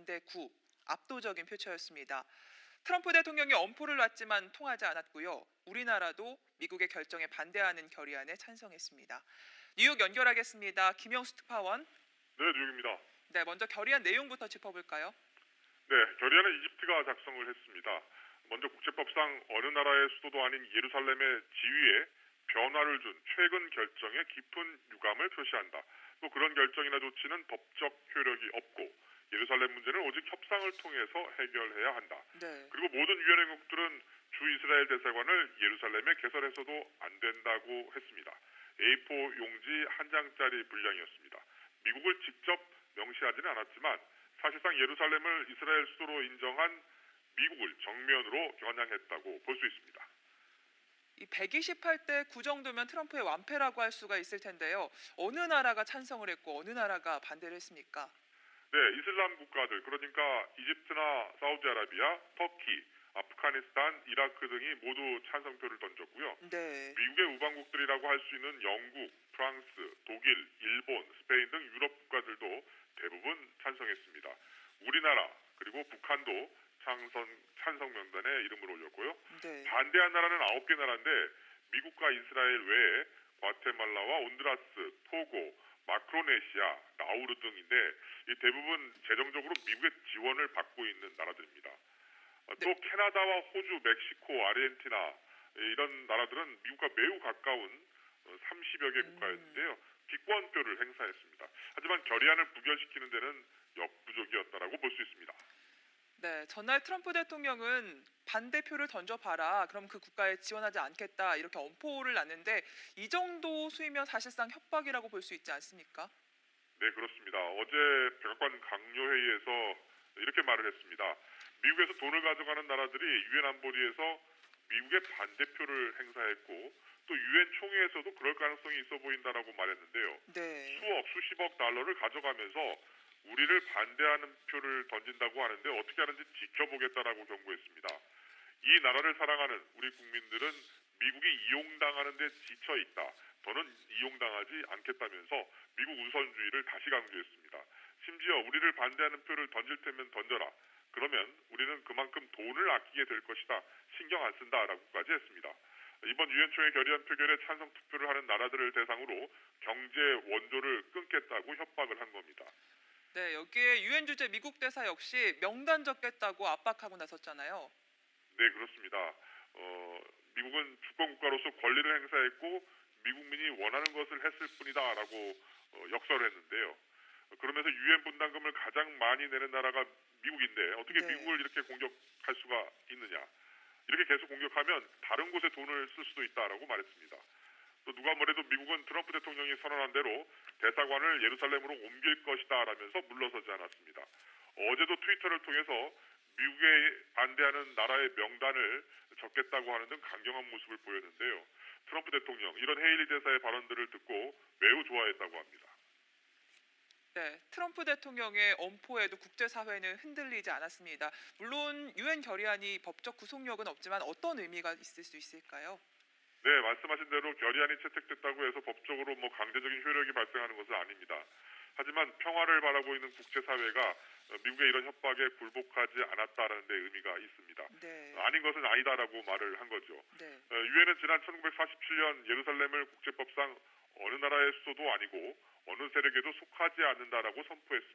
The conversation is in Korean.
반대 9, 압도적인 표처였습니다. 트럼프 대통령이 엄포를 놨지만 통하지 않았고요. 우리나라도 미국의 결정에 반대하는 결의안에 찬성했습니다. 뉴욕 연결하겠습니다. 김영수 특파원. 네, 뉴욕입니다. 네, 먼저 결의안 내용부터 짚어볼까요? 네, 결의안은 이집트가 작성을 했습니다. 먼저 국제법상 어느 나라의 수도도 아닌 예루살렘의 지위에 변화를 준 최근 결정에 깊은 유감을 표시한다. 또 그런 결정이나 조치는 법적 효력이 없고 예루살렘 문제는 오직 협상을 통해서 해결해야 한다. 네. 그리고 모든 유엔 회원국들은 주 이스라엘 대사관을 예루살렘에 개설해서도 안 된다고 했습니다. A4 용지 한 장짜리 분량이었습니다. 미국을 직접 명시하지는 않았지만 사실상 예루살렘을 이스라엘 수도로 인정한 미국을 정면으로 겨냥했다고 볼 수 있습니다. 이 128대 9 정도면 트럼프의 완패라고 할 수가 있을 텐데요. 어느 나라가 찬성을 했고 어느 나라가 반대를 했습니까? 네, 이슬람 국가들 그러니까 이집트나 사우디아라비아, 터키, 아프가니스탄, 이라크 등이 모두 찬성표를 던졌고요. 네. 미국의 우방국들이라고 할 수 있는 영국, 프랑스, 독일, 일본, 스페인 등 유럽 국가들도 대부분 찬성했습니다. 우리나라 그리고 북한도 찬성 명단에 이름을 올렸고요. 네. 반대한 나라는 9개 나라인데 미국과 이스라엘 외에 과테말라와 온두라스, 토고, 마크로네시아, 나우루 등인데 이 대부분 재정적으로 미국의 지원을 받고 있는 나라들입니다. 또 네. 캐나다와 호주, 멕시코, 아르헨티나 이런 나라들은 미국과 매우 가까운 30여 개 국가였는데요. 기권표를 행사했습니다. 하지만 결의안을 부결시키는 데는 역부족이었다라고 볼 수 있습니다. 네, 전날 트럼프 대통령은 반대표를 던져봐라. 그럼 그 국가에 지원하지 않겠다. 이렇게 엄포를 놨는데 이 정도 수위면 사실상 협박이라고 볼 수 있지 않습니까? 네, 그렇습니다. 어제 백악관 강요회의에서 이렇게 말을 했습니다. 미국에서 돈을 가져가는 나라들이 유엔 안보리에서 미국의 반대표를 행사했고 또 유엔 총회에서도 그럴 가능성이 있어 보인다라고 말했는데요. 네. 수십억 달러를 가져가면서 우리를 반대하는 표를 던진다고 하는데 어떻게 하는지 지켜보겠다라고 경고했습니다. 이 나라를 사랑하는 우리 국민들은 미국이 이용당하는 데 지쳐 있다. 더는 이용당하지 않겠다면서 미국 우선주의를 다시 강조했습니다. 심지어 우리를 반대하는 표를 던질 테면 던져라. 그러면 우리는 그만큼 돈을 아끼게 될 것이다. 신경 안 쓴다라고까지 했습니다. 이번 유엔총회 결의안 표결에 찬성 투표를 하는 나라들을 대상으로 경제 원조를 끊겠다고 협박을 한 겁니다. 네, 여기에 유엔 주재 미국 대사 역시 명단 적겠다고 압박하고 나섰잖아요. 네, 그렇습니다. 미국은 주권국가로서 권리를 행사했고 미국민이 원하는 것을 했을 뿐이다라고 역설을 했는데요. 그러면서 유엔 분담금을 가장 많이 내는 나라가 미국인데 어떻게 네. 미국을 이렇게 공격할 수가 있느냐. 이렇게 계속 공격하면 다른 곳에 돈을 쓸 수도 있다라고 말했습니다. 또 누가 뭐래도 미국은 트럼프 대통령이 선언한 대로 대사관을 예루살렘으로 옮길 것이다 라면서 물러서지 않았습니다. 어제도 트위터를 통해서 미국에 반대하는 나라의 명단을 적겠다고 하는 등 강경한 모습을 보였는데요. 트럼프 대통령 이런 헤일리 대사의 발언들을 듣고 매우 좋아했다고 합니다. 네, 트럼프 대통령의 엄포에도 국제사회는 흔들리지 않았습니다. 물론 유엔 결의안이 법적 구속력은 없지만 어떤 의미가 있을 수 있을까요? 네, 말씀하신 대로 결의안이 채택됐다고 해서 법적으로 강제적인 효력이 발생하는 것은 아닙니다. 하지만 평화를 바라고 있는 국제사회가 미국의 이런 협박에 굴복하지 않았다는 데 의미가 있습니다. 네. 아닌 것은 아니다라고 말을 한 거죠. 네. 유엔은 지난 1947년 예루살렘을 국제법상 어느 나라의 수도도 아니고 어느 세력에도 속하지 않는다라고 선포했습니다.